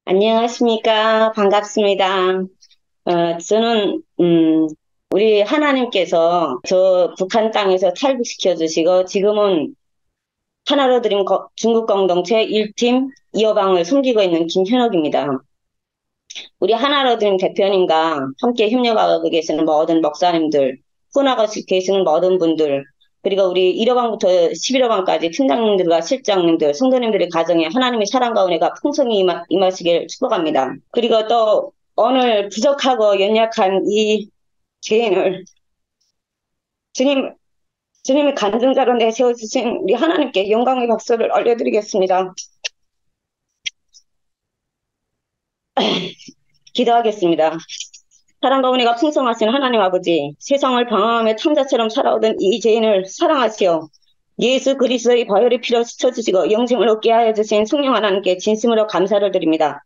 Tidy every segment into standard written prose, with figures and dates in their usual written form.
안녕하십니까. 반갑습니다. 저는, 우리 하나님께서 저 북한 땅에서 탈북시켜 주시고, 지금은 하나로 드림 중국 공동체 1팀 이어방을 섬기고 있는 김현옥입니다. 우리 하나로 드림 대표님과 함께 협력하고 계시는 모든 목사님들, 훈하고 계시는 모든 분들, 그리고 우리 1호방부터 11호방까지 팀장님들과 실장님들, 성도님들의 가정에 하나님의 사랑과 은혜가 풍성히 임하시길 축복합니다. 그리고 또 오늘 부족하고 연약한 이 죄인을 주님, 주님의 간증자로 내세워주신 우리 하나님께 영광의 박수를 올려드리겠습니다. 기도하겠습니다. 사랑과 은혜가 풍성하신 하나님 아버지, 세상을 방황하며 탐자처럼 살아오던 이 죄인을 사랑하시어 예수 그리스도의 보혈의 피로 씻어주시고 영생을 얻게 하여 주신 성령 하나님께 진심으로 감사를 드립니다.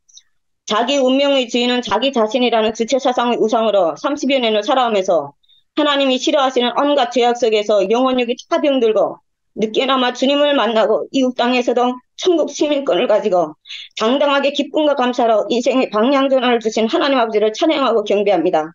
자기 운명의 주인은 자기 자신이라는 주체사상의 우상으로 30여 년을 살아오면서 하나님이 싫어하시는 온갖 죄악 속에서 영혼력이 다 병들고 늦게나마 주님을 만나고 이웃 땅에서도 천국 시민권을 가지고 당당하게 기쁨과 감사로 인생의 방향전환을 주신 하나님 아버지를 찬양하고 경배합니다.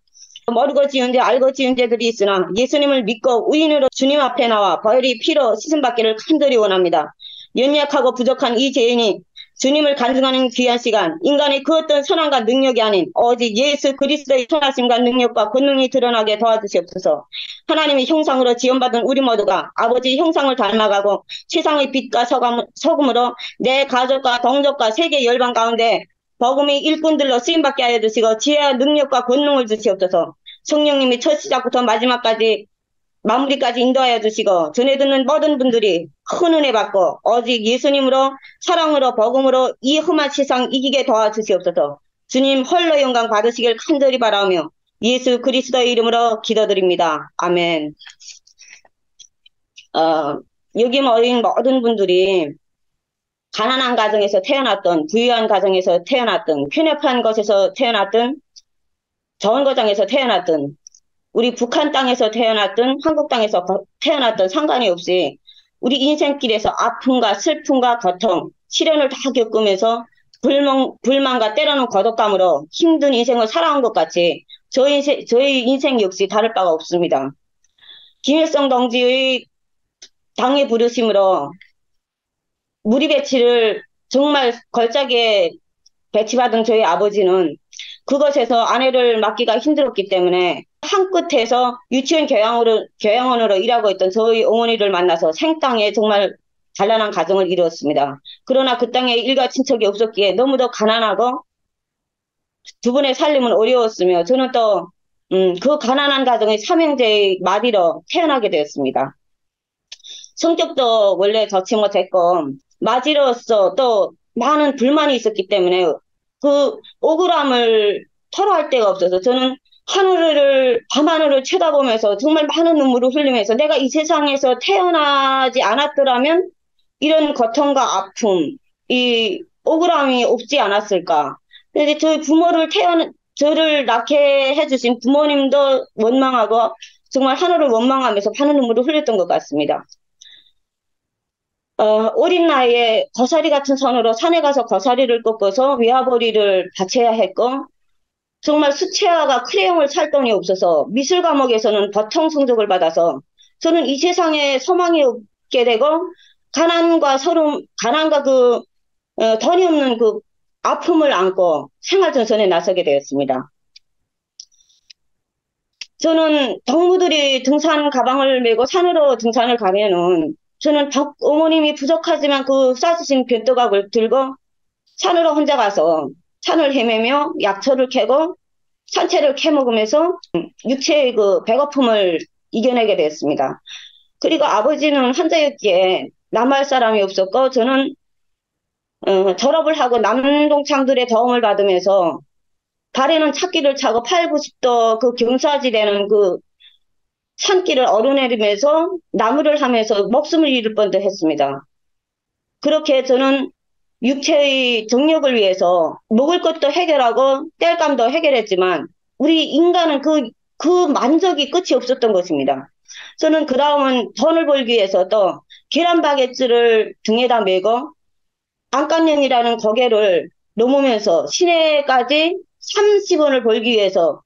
모르고 지은 죄 알고 지은 죄들이 있으나 예수님을 믿고 의인으로 주님 앞에 나와 보혈의 피로 씻음받기를 간절히 원합니다. 연약하고 부족한 이 죄인이 주님을 간증하는 귀한 시간, 인간의 그 어떤 선함과 능력이 아닌 오직 예수 그리스도의 선하심과 능력과 권능이 드러나게 도와주시옵소서. 하나님의 형상으로 지원받은 우리 모두가 아버지의 형상을 닮아가고 세상의 빛과 소금으로 내 가족과 동족과 세계 열방 가운데 복음의 일꾼들로 쓰임받게 하여 주시고 지혜와 능력과 권능을 주시옵소서. 성령님이 첫 시작부터 마지막까지 마무리까지 인도하여 주시고 전해 듣는 모든 분들이 큰 은혜 받고 오직 예수님으로 사랑으로 복음으로 이 험한 세상 이기게 도와주시옵소서. 주님 홀로 영광 받으시길 간절히 바라오며 예수 그리스도의 이름으로 기도드립니다. 아멘. 여기 모인 모든 분들이 가난한 가정에서 태어났던 부유한 가정에서 태어났던 편협한 곳에서 태어났던 좋은 가정에서 태어났던 우리 북한 땅에서 태어났던 한국 땅에서 태어났던 상관이 없이 우리 인생길에서 아픔과 슬픔과 고통, 시련을 다 겪으면서 불만과 때로는 고독감으로 힘든 인생을 살아온 것 같이 저희 인생 역시 다를 바가 없습니다. 김일성 동지의 당의 부르심으로 무리 배치를 정말 걸작에 배치받은 저희 아버지는 그것에서 아내를 맡기가 힘들었기 때문에 한 끝에서 유치원 교양원으로 일하고 있던 저희 어머니를 만나서 생땅에 정말 단란한 가정을 이루었습니다. 그러나 그 땅에 일가 친척이 없었기에 너무도 가난하고 두 분의 살림은 어려웠으며 저는 또 그 가난한 가정의 삼형제의 마디로 태어나게 되었습니다. 성격도 원래 좋지 못했고 맞이로서 또 많은 불만이 있었기 때문에 그 억울함을 토로할 데가 없어서 저는 밤하늘을 쳐다보면서 정말 많은 눈물을 흘리면서 내가 이 세상에서 태어나지 않았더라면 이런 고통과 아픔, 이 억울함이 없지 않았을까. 근데 저희 저를 낳게 해주신 부모님도 원망하고 정말 하늘을 원망하면서 많은 눈물을 흘렸던 것 같습니다. 어린 나이에 고사리 같은 손으로 산에 가서 고사리를 꺾어서 외화벌이를 바쳐야 했고, 정말 수채화가 크레용을 살 돈이 없어서 미술 과목에서는 보통 성적을 받아서 저는 이 세상에 소망이 없게 되고, 가난과 돈이 없는 그 아픔을 안고 생활전선에 나서게 되었습니다. 저는 동무들이 등산 가방을 메고 산으로 등산을 가면은 저는 어머님이 부족하지만 그 싸주신 변떡밥을 들고 산으로 혼자 가서 산을 헤매며 약초를 캐고 산채를 캐 먹으면서 육체의 그 배고픔을 이겨내게 됐습니다. 그리고 아버지는 환자였기에 남할 사람이 없었고 저는 졸업을 하고 남동창들의 도움을 받으면서 발에는 찻길을 차고 8, 90도 그 경사지대는 그 산길을 오르내리면서 나무를 하면서 목숨을 잃을 뻔도 했습니다. 그렇게 저는 육체의 정력을 위해서 먹을 것도 해결하고 땔감도 해결했지만 우리 인간은 그 만족이 끝이 없었던 것입니다. 저는 그 다음은 돈을 벌기 위해서 또 계란 바게트를 등에다 메고 안간년이라는 고개를 넘으면서 시내까지 30원을 벌기 위해서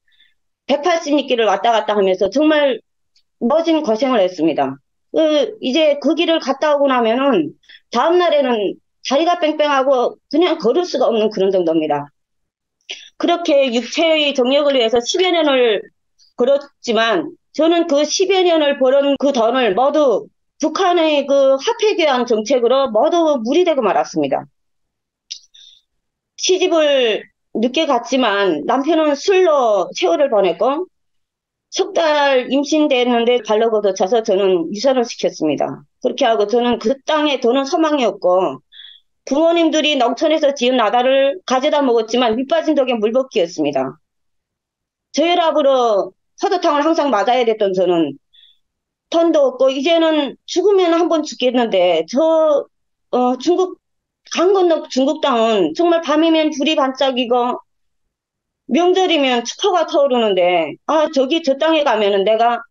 180리길을 왔다 갔다 하면서 정말 멋진 고생을 했습니다. 이제 그 길을 갔다 오고 나면은 다음날에는 다리가 뺑뺑하고 그냥 걸을 수가 없는 그런 정도입니다. 그렇게 육체의 정력을 위해서 10여 년을 벌었지만 저는 그 10여 년을 벌은 그 돈을 모두 북한의 그 화폐 교환 정책으로 모두 무리되고 말았습니다. 시집을 늦게 갔지만 남편은 술로 세월을 보냈고 석 달 임신됐는데 반려고도 차서 저는 유산을 시켰습니다. 그렇게 하고 저는 그 땅에 더는 소망이 없고 부모님들이 농촌에서 지은 나다를 가져다 먹었지만 밑빠진 독에 물벗기였습니다. 저혈압으로 파도탕을 항상 맞아야 됐던 저는 돈도 없고 이제는 죽으면 한 번 죽겠는데 중국 강 건너 중국 땅은 정말 밤이면 불이 반짝이고 명절이면 축포가 터오르는데 저기 저 땅에 가면은 내가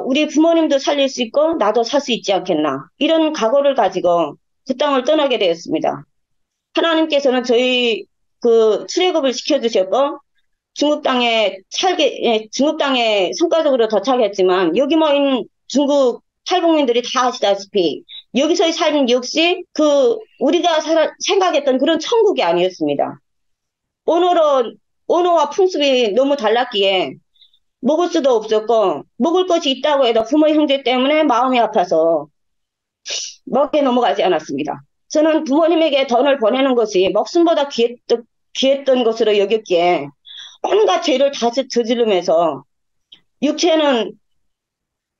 우리 부모님도 살릴 수 있고 나도 살 수 있지 않겠나 이런 각오를 가지고 그 땅을 떠나게 되었습니다. 하나님께서는 저희 그 출애굽을 시켜주셨고 중국 땅에 성과적으로 도착했지만 여기 모인 중국 탈북민들이 다 아시다시피 여기서의 삶 역시 우리가 생각했던 그런 천국이 아니었습니다. 언어로 언어와 풍습이 너무 달랐기에 먹을 수도 없었고 먹을 것이 있다고 해도 부모 형제 때문에 마음이 아파서 먹게 넘어가지 않았습니다. 저는 부모님에게 돈을 보내는 것이 목숨보다 귀했던 것으로 여겼기에 온갖 죄를 다 저지르면서 육체는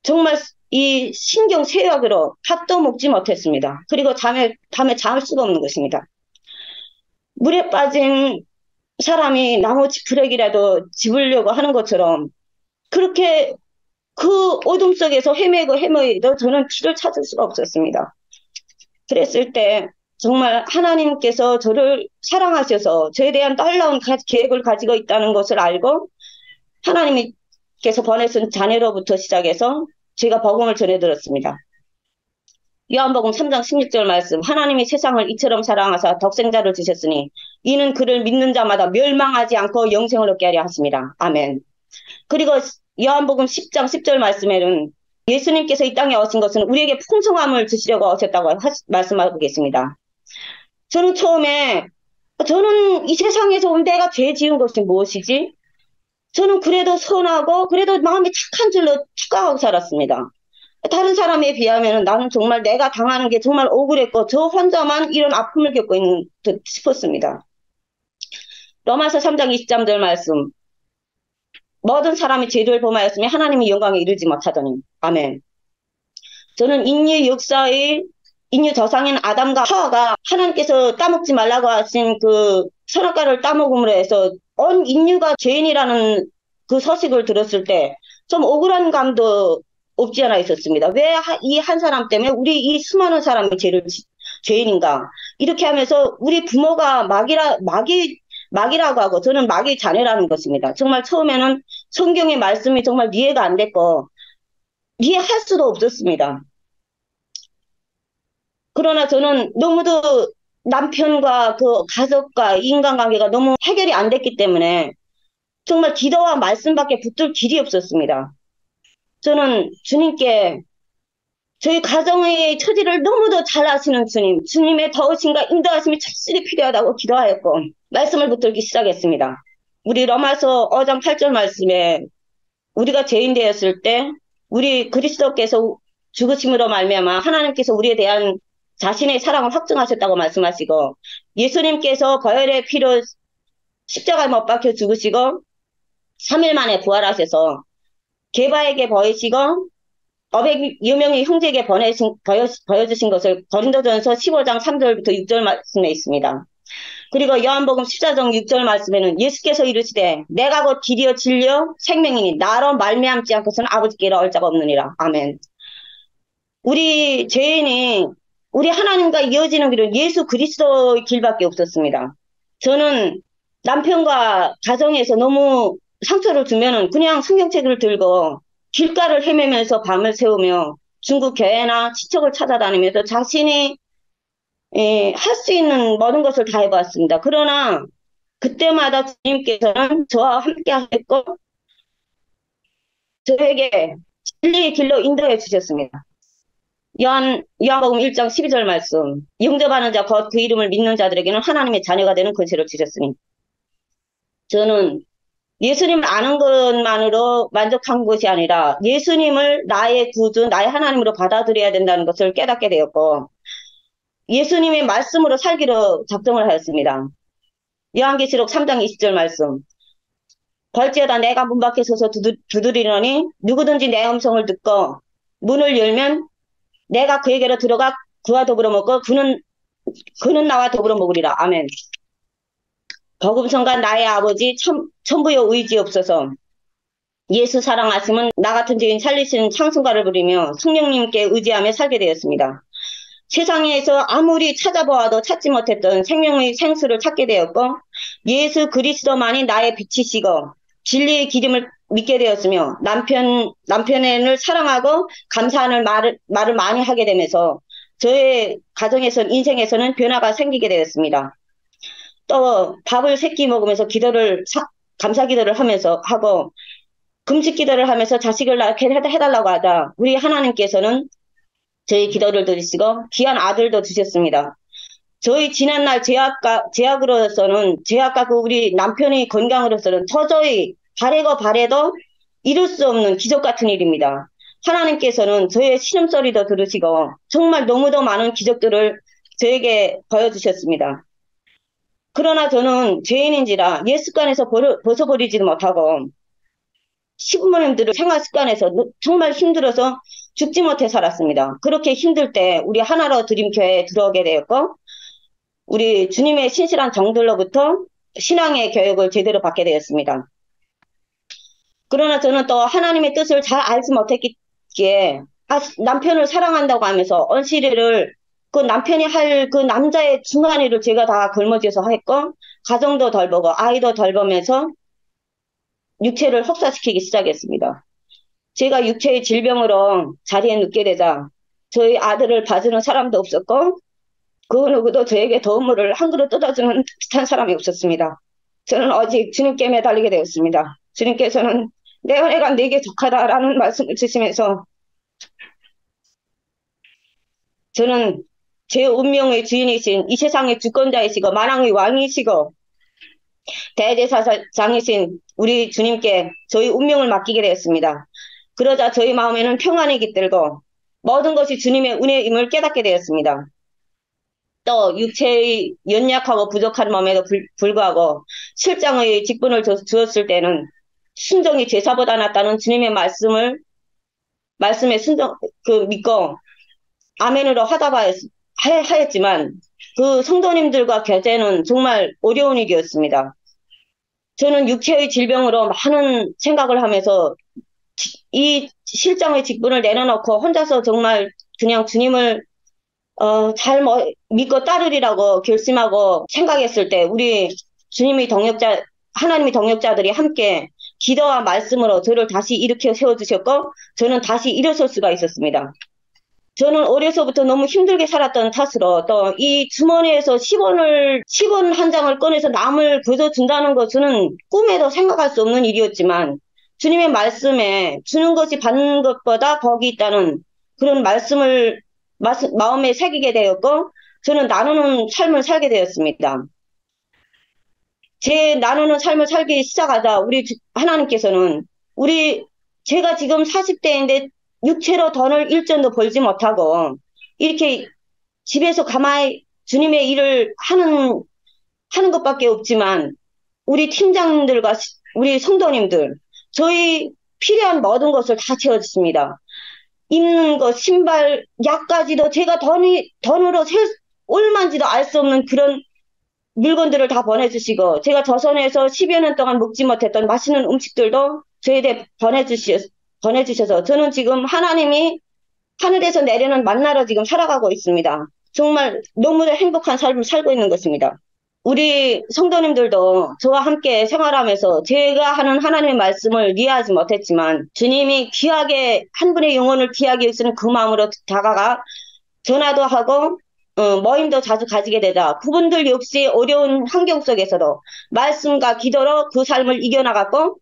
정말 이 신경 쇠약으로 밥도 먹지 못했습니다. 그리고 밤에 잠을 수가 없는 것입니다. 물에 빠진 사람이 나무 지푸레기라도 집으려고 하는 것처럼 그렇게 그 어둠 속에서 헤매도 저는 길을 찾을 수가 없었습니다. 그랬을 때 정말 하나님께서 저를 사랑하셔서 저에 대한 놀라운 계획을 가지고 있다는 것을 알고 하나님께서 보내신 자녀로부터 시작해서 제가 복음을 전해들었습니다. 요한복음 3장 16절 말씀 하나님이 세상을 이처럼 사랑하사 독생자를 주셨으니 이는 그를 믿는 자마다 멸망하지 않고 영생을 얻게 하려 하십니다. 아멘. 그리고 요한복음 10장 10절 말씀에는 예수님께서 이 땅에 오신 것은 우리에게 풍성함을 주시려고 오셨다고 말씀하고 계십니다. 저는 처음에 저는 이 세상에서 온 내가 죄 지은 것이 무엇이지? 저는 그래도 선하고 그래도 마음이 착한 줄로 착각하고 살았습니다. 다른 사람에 비하면 나는 정말 내가 당하는 게 정말 억울했고 저 혼자만 이런 아픔을 겪고 있는 듯 싶었습니다. 로마서 3장 23절 말씀 모든 사람이 죄를 범하였으며 하나님의 영광에 이르지 못하더니 아멘. 저는 인류 조상인 아담과 하와가 하나님께서 따먹지 말라고 하신 그 선악과를 따먹음으로 해서 온 인류가 죄인이라는 그 소식을 들었을 때 좀 억울한 감도 없지 않아 있었습니다. 왜 이 한 사람 때문에 우리 이 수많은 사람이 죄인인가? 이렇게 하면서 우리 부모가 마귀라고 하고 저는 마귀 자녀라는 것입니다. 정말 처음에는 성경의 말씀이 정말 이해가 안 됐고 이해할 수도 없었습니다. 그러나 저는 너무도 남편과 그 가족과 인간관계가 너무 해결이 안 됐기 때문에 정말 기도와 말씀밖에 붙들 길이 없었습니다. 저는 주님께 저희 가정의 처지를 너무도 잘 아시는 주님의 더우심과 인도하심이 절실히 필요하다고 기도하였고 말씀을 붙들기 시작했습니다. 우리 로마서 5장 8절 말씀에 우리가 죄인 되었을 때 우리 그리스도께서 죽으심으로 말미암아 하나님께서 우리에 대한 자신의 사랑을 확증하셨다고 말씀하시고 예수님께서 보혈의 피로 십자가에 못 박혀 죽으시고 3일 만에 부활하셔서 게바에게 보이시고 500여 명의 형제에게 보여주신 것을 고린도전서 15장 3절부터 6절 말씀에 있습니다. 그리고 요한복음 14장 6절 말씀에는 예수께서 이르시되 내가 곧 길이요 진리요 생명이니 나로 말미암지 않고서는 아버지께로 올 자가 없느니라. 아멘. 우리 죄인이 우리 하나님과 이어지는 길은 예수 그리스도의 길밖에 없었습니다. 저는 남편과 가정에서 너무 상처를 주면은 그냥 성경책을 들고 길가를 헤매면서 밤을 새우며 중국 교회나 시척을 찾아다니면서 자신이 할 수 있는 모든 것을 다 해봤습니다. 그러나 그때마다 주님께서는 저와 함께 하셨고 저에게 진리의 길로 인도해 주셨습니다. 요한복음 1장 12절 말씀. 영접하는 자, 곧 그 이름을 믿는 자들에게는 하나님의 자녀가 되는 권세를 주셨으니. 저는 예수님을 아는 것만으로 만족한 것이 아니라 예수님을 나의 구주, 나의 하나님으로 받아들여야 된다는 것을 깨닫게 되었고, 예수님의 말씀으로 살기로 작정을 하였습니다. 요한계시록 3장 20절 말씀. 벌지어다 내가 문 밖에 서서 두드리노니 누구든지 내 음성을 듣고 문을 열면 내가 그에게로 들어가 그와 더불어 먹고 그는 나와 더불어 먹으리라. 아멘. 복음성가 나의 아버지 천부여 의지없어서 예수 사랑하시면 나 같은 죄인 살리시는 찬송가를 부리며 성령님께 의지하며 살게 되었습니다. 세상에서 아무리 찾아보아도 찾지 못했던 생명의 생수를 찾게 되었고 예수 그리스도만이 나의 빛이시고 진리의 기름을 믿게 되었으며 남편을 사랑하고 감사하는 말을 많이 하게 되면서 저의 가정에서는 인생에서는 변화가 생기게 되었습니다. 또 밥을 세 끼 먹으면서 감사 기도를 하면서 하고 금식 기도를 하면서 자식을 낳게 해달라고 하자 우리 하나님께서는 저희 기도를 들으시고 귀한 아들도 주셨습니다. 저희 지난날 제약과 그 우리 남편의 건강으로서는 도저히 바래도 이룰 수 없는 기적 같은 일입니다. 하나님께서는 저의 신음소리도 들으시고 정말 너무도 많은 기적들을 저에게 보여주셨습니다. 그러나 저는 죄인인지라 옛 습관에서 벗어버리지도 못하고 시부모님들의 생활 습관에서 정말 힘들어서 죽지 못해 살았습니다. 그렇게 힘들 때 우리 하나로 드림교회에 들어오게 되었고 우리 주님의 신실한 종들로부터 신앙의 교육을 제대로 받게 되었습니다. 그러나 저는 또 하나님의 뜻을 잘 알지 못했기에 남편을 사랑한다고 하면서 언시리를 그 남편이 할 그 남자의 중한 일을 제가 다 걸머쥐어서 했고 가정도 덜 보고 아이도 덜 보면서 육체를 혹사시키기 시작했습니다. 제가 육체의 질병으로 자리에 눕게 되자 저희 아들을 봐주는 사람도 없었고 그 누구도 저에게 도움을 한 그릇 뜯어주는 듯한 사람이 없었습니다. 저는 오직 주님께 매달리게 되었습니다. 주님께서는 내 은혜가 네게 족하다라는 말씀을 주시면서 저는 제 운명의 주인이신 이 세상의 주권자이시고 만왕의 왕이시고 대제사장이신 우리 주님께 저희 운명을 맡기게 되었습니다. 그러자 저희 마음에는 평안이 깃들고 모든 것이 주님의 은혜임을 깨닫게 되었습니다. 또 육체의 연약하고 부족한 몸에도 불구하고 실장의 직분을 주었을 때는 순종이 제사보다 낫다는 주님의 말씀에 믿고 아멘으로 하였지만 그 성도님들과 교제는 정말 어려운 일이었습니다. 저는 육체의 질병으로 많은 생각을 하면서 이 실장의 직분을 내려놓고 혼자서 정말 그냥 주님을 잘 믿고 따르리라고 결심하고 생각했을 때 우리 하나님의 동역자들이 함께 기도와 말씀으로 저를 다시 일으켜 세워주셨고 저는 다시 일어설 수가 있었습니다. 저는 어려서부터 너무 힘들게 살았던 탓으로 또 이 주머니에서 10원 한 장을 꺼내서 남을 거둬준다는 것은 꿈에도 생각할 수 없는 일이었지만 주님의 말씀에 주는 것이 받는 것보다 복이 있다는 그런 말씀을 마음에 새기게 되었고 저는 나누는 삶을 살게 되었습니다. 제 나누는 삶을 살기 시작하자 우리 하나님께서는 제가 지금 40대인데 육체로 돈을 1전도 벌지 못하고 이렇게 집에서 가만히 주님의 일을 하는 것밖에 없지만 우리 팀장님들과 우리 성도님들 저희 필요한 모든 것을 다 채워주십니다. 입는 것, 신발, 약까지도 제가 돈으로 얼마인지도 알 수 없는 그런 물건들을 다 보내주시고 제가 조선에서 10여 년 동안 먹지 못했던 맛있는 음식들도 저에게 보내주셔서 저는 지금 하나님이 하늘에서 내려는 만나로 지금 살아가고 있습니다. 정말 너무도 행복한 삶을 살고 있는 것입니다. 우리 성도님들도 저와 함께 생활하면서 제가 하는 하나님의 말씀을 이해하지 못했지만 주님이 귀하게 한 분의 영혼을 귀하게 여기시는 그 마음으로 다가가 전화도 하고 모임도 자주 가지게 되자 그분들 역시 어려운 환경 속에서도 말씀과 기도로 그 삶을 이겨나갔고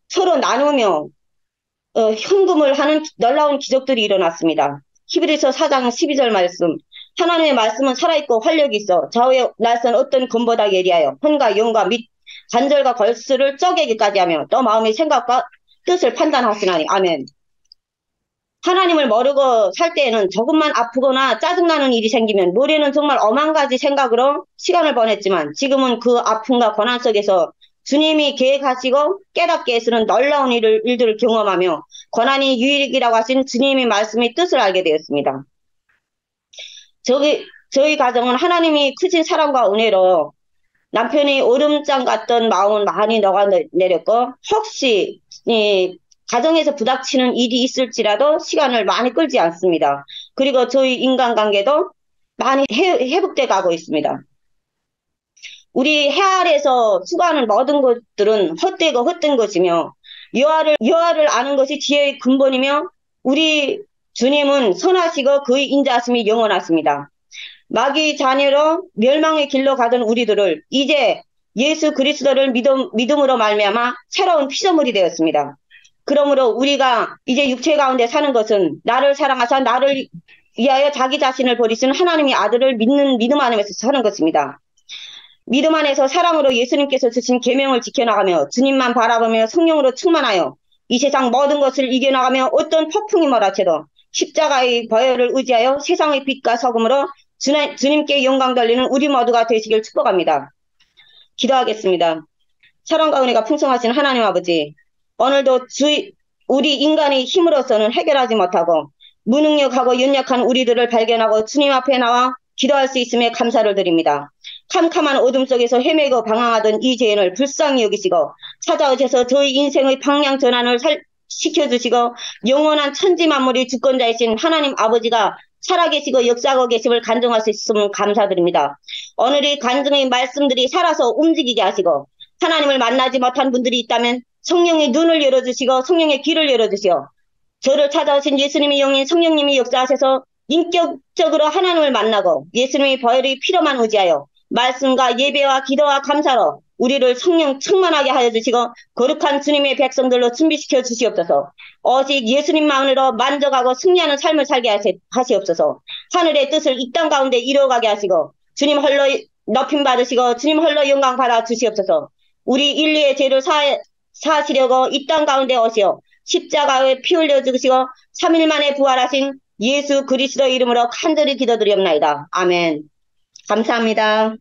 서로 나누며 현금을 하는 놀라운 기적들이 일어났습니다. 히브리서 4장 12절 말씀. 하나님의 말씀은 살아있고 활력이 있어 좌우의 날선 어떤 검보다 예리하여 혼과 영과 및 관절과 골수를 쪼개기까지 하며 또 마음의 생각과 뜻을 판단하시나니. 아멘. 하나님을 모르고 살 때에는 조금만 아프거나 짜증나는 일이 생기면 머리는 정말 오만 가지 생각으로 시간을 보냈지만 지금은 그 아픔과 고난 속에서 주님이 계획하시고 깨닫게 해주는 놀라운 일들을 경험하며 고난이 유익이라고 하신 주님의 말씀의 뜻을 알게 되었습니다. 저희 가정은 하나님이 크신 사랑과 은혜로 남편이 얼음장 같던 마음은 많이 녹아내렸고 혹시 가정에서 부닥치는 일이 있을지라도 시간을 많이 끌지 않습니다. 그리고 저희 인간관계도 많이 회복돼 가고 있습니다. 우리 해 아래에서 수고하는 모든 것들은 헛되고 헛된 것이며 여호와를 아는 것이 지혜의 근본이며 우리 주님은 선하시고 그의 인자하심이 영원하십니다. 마귀 자녀로 멸망의 길로 가던 우리들을 이제 예수 그리스도를 믿음으로 말미암아 새로운 피조물이 되었습니다. 그러므로 우리가 이제 육체 가운데 사는 것은 나를 사랑하사 나를 위하여 자기 자신을 버리신 하나님의 아들을 믿는 믿음 안에서 사는 것입니다. 믿음 안에서 사랑으로 예수님께서 주신 계명을 지켜나가며 주님만 바라보며 성령으로 충만하여 이 세상 모든 것을 이겨나가며 어떤 폭풍이 몰아쳐도 십자가의 보혈을 의지하여 세상의 빛과 소금으로 주님께 영광 돌리는 우리 모두가 되시길 축복합니다. 기도하겠습니다. 사랑과 은혜가 풍성하신 하나님 아버지, 오늘도 우리 인간의 힘으로서는 해결하지 못하고 무능력하고 연약한 우리들을 발견하고 주님 앞에 나와 기도할 수 있음에 감사를 드립니다. 캄캄한 어둠 속에서 헤매고 방황하던 이 죄인을 불쌍히 여기시고 찾아오셔서 저희 인생의 방향 전환을 시켜주시고 영원한 천지만물의 주권자이신 하나님 아버지가 살아계시고 역사하고 계심을 간증할 수 있음을 감사드립니다. 오늘의 간증의 말씀들이 살아서 움직이게 하시고 하나님을 만나지 못한 분들이 있다면 성령의 눈을 열어주시고 성령의 귀를 열어주시오. 저를 찾아오신 예수님의 영인 성령님이 역사하셔서 인격적으로 하나님을 만나고 예수님의 보혈의 피로만 의지하여 말씀과 예배와 기도와 감사로 우리를 성령 충만하게 하여 주시고 거룩한 주님의 백성들로 준비시켜 주시옵소서. 오직 예수님만으로 만족하고 승리하는 삶을 살게 하시옵소서. 하늘의 뜻을 이 땅 가운데 이루어가게 하시고 주님 홀로 높임 받으시고 주님 홀로 영광 받아 주시옵소서. 우리 인류의 죄를 사하시려고 이 땅 가운데 오시어 십자가에 피 흘려 죽으시고 3일 만에 부활하신 예수 그리스도 이름으로 간절히 기도드리옵나이다. 아멘. 감사합니다.